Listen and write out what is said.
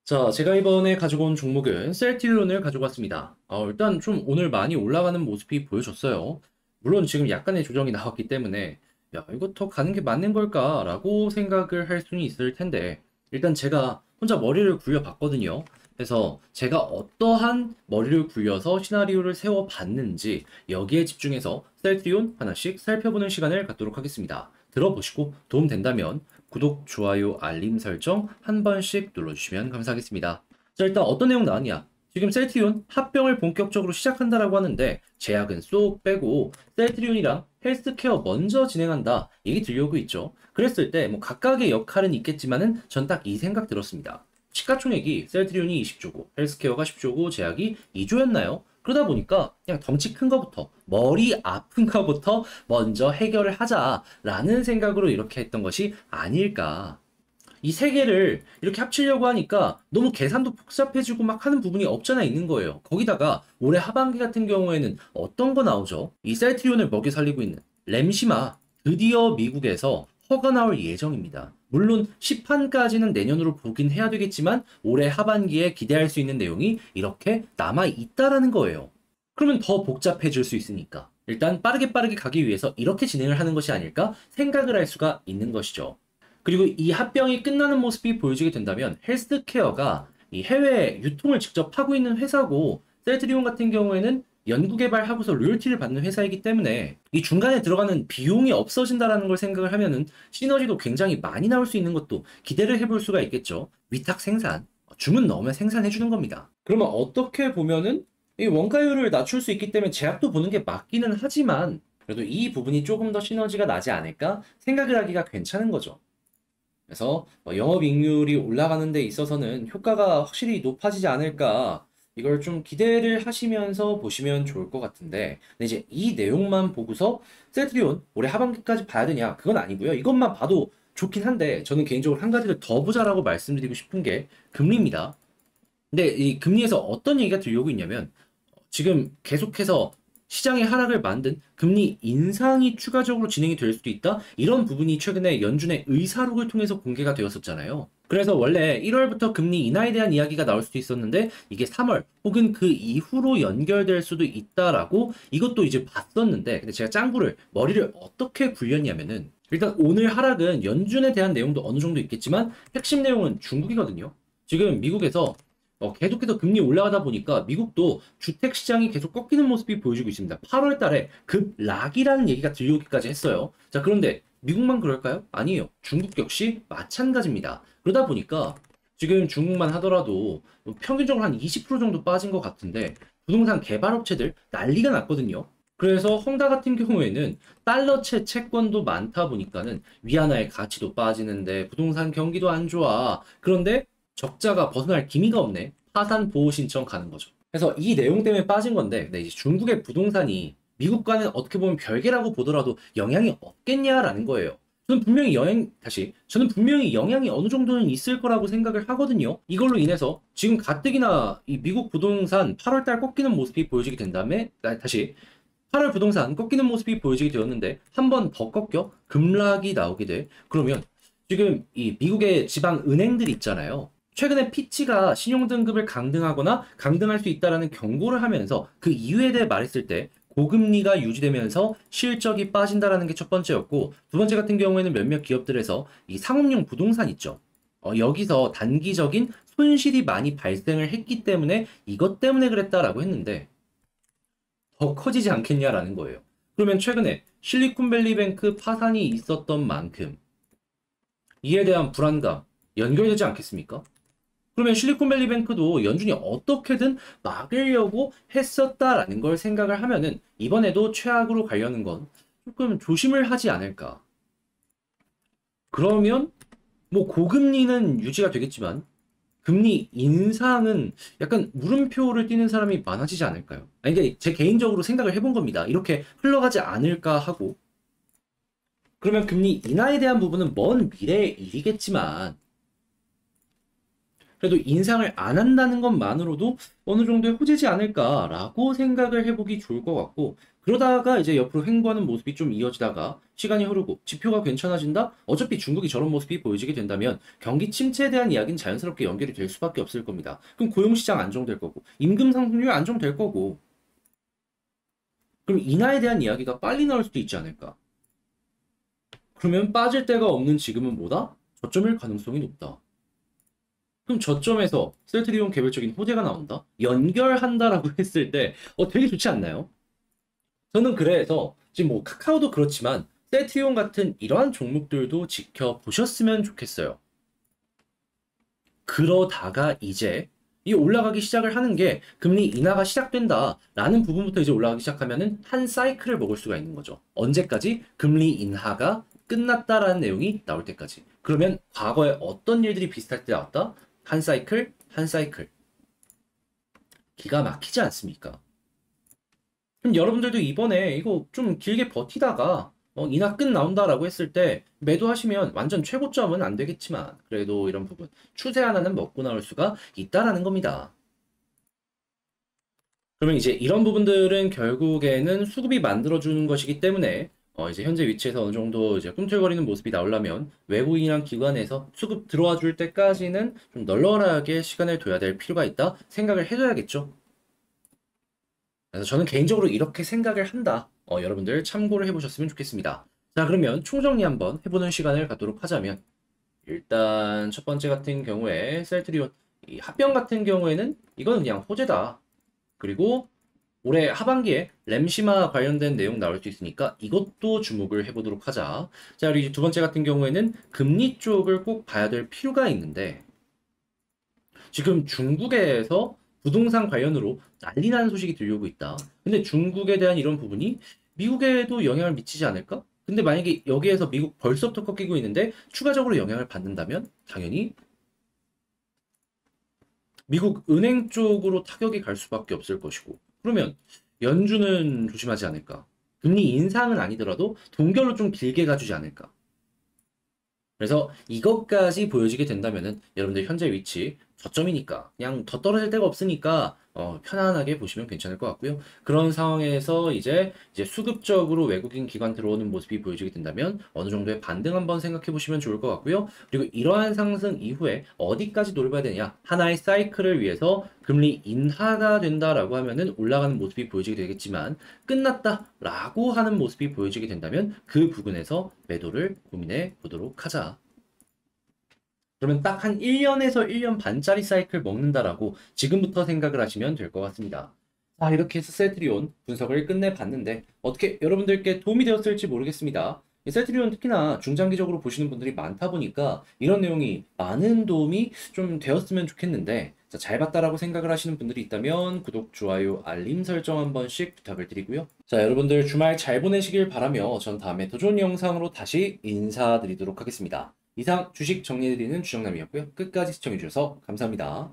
자, 제가 이번에 가지고 온 종목은 셀트리온을 가지고 왔습니다. 일단 좀 오늘 많이 올라가는 모습이 보여졌어요. 물론 지금 약간의 조정이 나왔기 때문에 야, 이거 더 가는 게 맞는 걸까라고 생각을 할 수는 있을 텐데 일단 제가 혼자 머리를 굴려봤거든요. 그래서 제가 어떠한 머리를 굴려서 시나리오를 세워봤는지 여기에 집중해서 셀트리온 하나씩 살펴보는 시간을 갖도록 하겠습니다. 들어보시고 도움된다면 구독, 좋아요, 알림 설정 한 번씩 눌러주시면 감사하겠습니다. 자, 일단 어떤 내용 나왔냐? 지금 셀트리온 합병을 본격적으로 시작한다라고 하는데 제약은 쏙 빼고 셀트리온이랑 헬스케어 먼저 진행한다 얘기 들려오고 있죠. 그랬을 때 뭐 각각의 역할은 있겠지만은 전 딱 이 생각 들었습니다. 시가총액이 셀트리온이 20조고 헬스케어가 10조고 제약이 2조였나요? 그러다 보니까 그냥 덩치 큰 거부터 머리 아픈 거부터 먼저 해결을 하자라는 생각으로 이렇게 했던 것이 아닐까. 이 세 개를 이렇게 합치려고 하니까 너무 계산도 복잡해지고 막 하는 부분이 없잖아 있는 거예요. 거기다가 올해 하반기 같은 경우에는 어떤 거 나오죠? 이 셀트리온을 먹여 살리고 있는 램시마 드디어 미국에서 허가 나올 예정입니다. 물론 시판까지는 내년으로 보긴 해야 되겠지만 올해 하반기에 기대할 수 있는 내용이 이렇게 남아 있다라는 거예요. 그러면 더 복잡해질 수 있으니까 일단 빠르게 가기 위해서 이렇게 진행을 하는 것이 아닐까 생각을 할 수가 있는 것이죠. 그리고 이 합병이 끝나는 모습이 보여지게 된다면 헬스케어가 이 해외 유통을 직접 하고 있는 회사고 셀트리온 같은 경우에는 연구개발하고서 로열티를 받는 회사이기 때문에 이 중간에 들어가는 비용이 없어진다라는 걸 생각을 하면은 시너지도 굉장히 많이 나올 수 있는 것도 기대를 해볼 수가 있겠죠. 위탁 생산, 주문 넣으면 생산해 주는 겁니다. 그러면 어떻게 보면은 이 원가율을 낮출 수 있기 때문에 제약도 보는 게 맞기는 하지만 그래도 이 부분이 조금 더 시너지가 나지 않을까 생각을 하기가 괜찮은 거죠. 그래서 영업이익률이 올라가는 데 있어서는 효과가 확실히 높아지지 않을까 이걸 좀 기대를 하시면서 보시면 좋을 것 같은데 근데 이제 이 내용만 보고서 셀트리온 올해 하반기까지 봐야 되냐 그건 아니고요. 이것만 봐도 좋긴 한데 저는 개인적으로 한 가지를 더 보자라고 말씀드리고 싶은 게 금리입니다. 근데 이 금리에서 어떤 얘기가 들려오고 있냐면 지금 계속해서 시장의 하락을 만든 금리 인상이 추가적으로 진행이 될 수도 있다. 이런 부분이 최근에 연준의 의사록을 통해서 공개가 되었었잖아요. 그래서 원래 1월부터 금리 인하에 대한 이야기가 나올 수도 있었는데 이게 3월 혹은 그 이후로 연결될 수도 있다라고 이것도 이제 봤었는데 근데 제가 짱구를 머리를 어떻게 굴렸냐면은 일단 오늘 하락은 연준에 대한 내용도 어느 정도 있겠지만 핵심 내용은 중국이거든요. 지금 미국에서 계속해서 금리 올라가다 보니까 미국도 주택 시장이 계속 꺾이는 모습이 보여지고 있습니다. 8월 달에 급락이라는 얘기가 들려오기까지 했어요. 자, 그런데 미국만 그럴까요? 아니에요. 중국 역시 마찬가지입니다. 그러다 보니까 지금 중국만 하더라도 평균적으로 한 20% 정도 빠진 것 같은데 부동산 개발업체들 난리가 났거든요. 그래서 헝다 같은 경우에는 달러채 채권도 많다 보니까는 위안화의 가치도 빠지는데 부동산 경기도 안 좋아. 그런데 적자가 벗어날 기미가 없네. 파산 보호 신청 가는 거죠. 그래서 이 내용 때문에 빠진 건데, 근데 이제 중국의 부동산이 미국과는 어떻게 보면 별개라고 보더라도 영향이 없겠냐라는 거예요. 저는 분명히 영향이 어느 정도는 있을 거라고 생각을 하거든요. 이걸로 인해서 지금 가뜩이나 이 미국 부동산 8월달 꺾이는 모습이 보여지게 된 다음에, 다시 8월 부동산 꺾이는 모습이 보여지게 되었는데, 한 번 더 꺾여 급락이 나오게 돼. 그러면 지금 이 미국의 지방 은행들 있잖아요. 최근에 피치가 신용등급을 강등하거나 강등할 수 있다라는 경고를 하면서 그 이유에 대해 말했을 때 고금리가 유지되면서 실적이 빠진다라는 게 첫 번째였고 두 번째 같은 경우에는 몇몇 기업들에서 이 상업용 부동산 있죠. 여기서 단기적인 손실이 많이 발생을 했기 때문에 이것 때문에 그랬다라고 했는데 더 커지지 않겠냐라는 거예요. 그러면 최근에 실리콘밸리뱅크 파산이 있었던 만큼 이에 대한 불안감 연결되지 않겠습니까? 그러면 실리콘밸리뱅크도 연준이 어떻게든 막으려고 했었다라는 걸 생각을 하면은 이번에도 최악으로 가려는 건 조금 조심을 하지 않을까. 그러면 뭐 고금리는 유지가 되겠지만 금리 인상은 약간 물음표를 띄는 사람이 많아지지 않을까요? 아니, 이게 제 개인적으로 생각을 해본 겁니다. 이렇게 흘러가지 않을까 하고. 그러면 금리 인하에 대한 부분은 먼 미래의 일이겠지만 그래도 인상을 안 한다는 것만으로도 어느 정도의 호재지 않을까라고 생각을 해보기 좋을 것 같고, 그러다가 이제 옆으로 횡보하는 모습이 좀 이어지다가 시간이 흐르고 지표가 괜찮아진다? 어차피 중국이 저런 모습이 보여지게 된다면 경기 침체에 대한 이야기는 자연스럽게 연결이 될 수밖에 없을 겁니다. 그럼 고용시장 안정될 거고, 임금 상승률 안정될 거고, 그럼 인하에 대한 이야기가 빨리 나올 수도 있지 않을까? 그러면 빠질 데가 없는 지금은 뭐다? 저점일 가능성이 높다. 그럼 저점에서 셀트리온 개별적인 호재가 나온다? 연결한다라고 했을 때 되게 좋지 않나요? 저는 그래서 지금 뭐 카카오도 그렇지만 셀트리온 같은 이러한 종목들도 지켜보셨으면 좋겠어요. 그러다가 이제 이 올라가기 시작을 하는 게 금리 인하가 시작된다라는 부분부터 이제 올라가기 시작하면은 한 사이클을 먹을 수가 있는 거죠. 언제까지? 금리 인하가 끝났다라는 내용이 나올 때까지. 그러면 과거에 어떤 일들이 비슷할 때 나왔다? 한 사이클, 한 사이클. 기가 막히지 않습니까? 그럼 여러분들도 이번에 이거 좀 길게 버티다가 인하 끝 나온다라고 했을 때 매도하시면 완전 최고점은 안 되겠지만 그래도 이런 부분 추세 하나는 먹고 나올 수가 있다라는 겁니다. 그러면 이제 이런 부분들은 결국에는 수급이 만들어주는 것이기 때문에 이제 현재 위치에서 어느 정도 이제 꿈틀거리는 모습이 나오려면 외국인이랑 기관에서 수급 들어와 줄 때까지는 좀 널널하게 시간을 둬야 될 필요가 있다 생각을 해줘야겠죠. 그래서 저는 개인적으로 이렇게 생각을 한다. 여러분들 참고를 해보셨으면 좋겠습니다. 자, 그러면 총정리 한번 해보는 시간을 갖도록 하자면 일단 첫 번째 같은 경우에 셀트리온 이 합병 같은 경우에는 이건 그냥 호재다. 그리고 올해 하반기에 램시마 관련된 내용 나올 수 있으니까 이것도 주목을 해보도록 하자. 자, 그리고 이제 두 번째 같은 경우에는 금리 쪽을 꼭 봐야 될 필요가 있는데 지금 중국에서 부동산 관련으로 난리 나는 소식이 들려오고 있다. 근데 중국에 대한 이런 부분이 미국에도 영향을 미치지 않을까? 근데 만약에 여기에서 미국 벌써부터 꺾이고 있는데 추가적으로 영향을 받는다면 당연히 미국 은행 쪽으로 타격이 갈 수밖에 없을 것이고 그러면 연준은 조심하지 않을까? 금리 인상은 아니더라도 동결로 좀 길게 가주지 않을까? 그래서 이것까지 보여지게 된다면은 여러분들 현재 위치 저점이니까 그냥 더 떨어질 데가 없으니까 편안하게 보시면 괜찮을 것 같고요. 그런 상황에서 이제 수급적으로 외국인 기관 들어오는 모습이 보여지게 된다면 어느 정도의 반등 한번 생각해 보시면 좋을 것 같고요. 그리고 이러한 상승 이후에 어디까지 노려봐야 되냐? 하나의 사이클을 위해서 금리 인하가 된다라고 하면은 올라가는 모습이 보여지게 되겠지만 끝났다라고 하는 모습이 보여지게 된다면 그 부분에서 매도를 고민해 보도록 하자. 그러면 딱 한 1년에서 1년 반짜리 사이클 먹는다라고 지금부터 생각을 하시면 될 것 같습니다. 자, 이렇게 해서 셀트리온 분석을 끝내봤는데 어떻게 여러분들께 도움이 되었을지 모르겠습니다. 이 셀트리온 특히나 중장기적으로 보시는 분들이 많다 보니까 이런 내용이 많은 도움이 좀 되었으면 좋겠는데 자, 잘 봤다라고 생각을 하시는 분들이 있다면 구독, 좋아요, 알림 설정 한 번씩 부탁을 드리고요. 자, 여러분들 주말 잘 보내시길 바라며 전 다음에 더 좋은 영상으로 다시 인사드리도록 하겠습니다. 이상 주식 정리해드리는 주정남이었고요. 끝까지 시청해주셔서 감사합니다.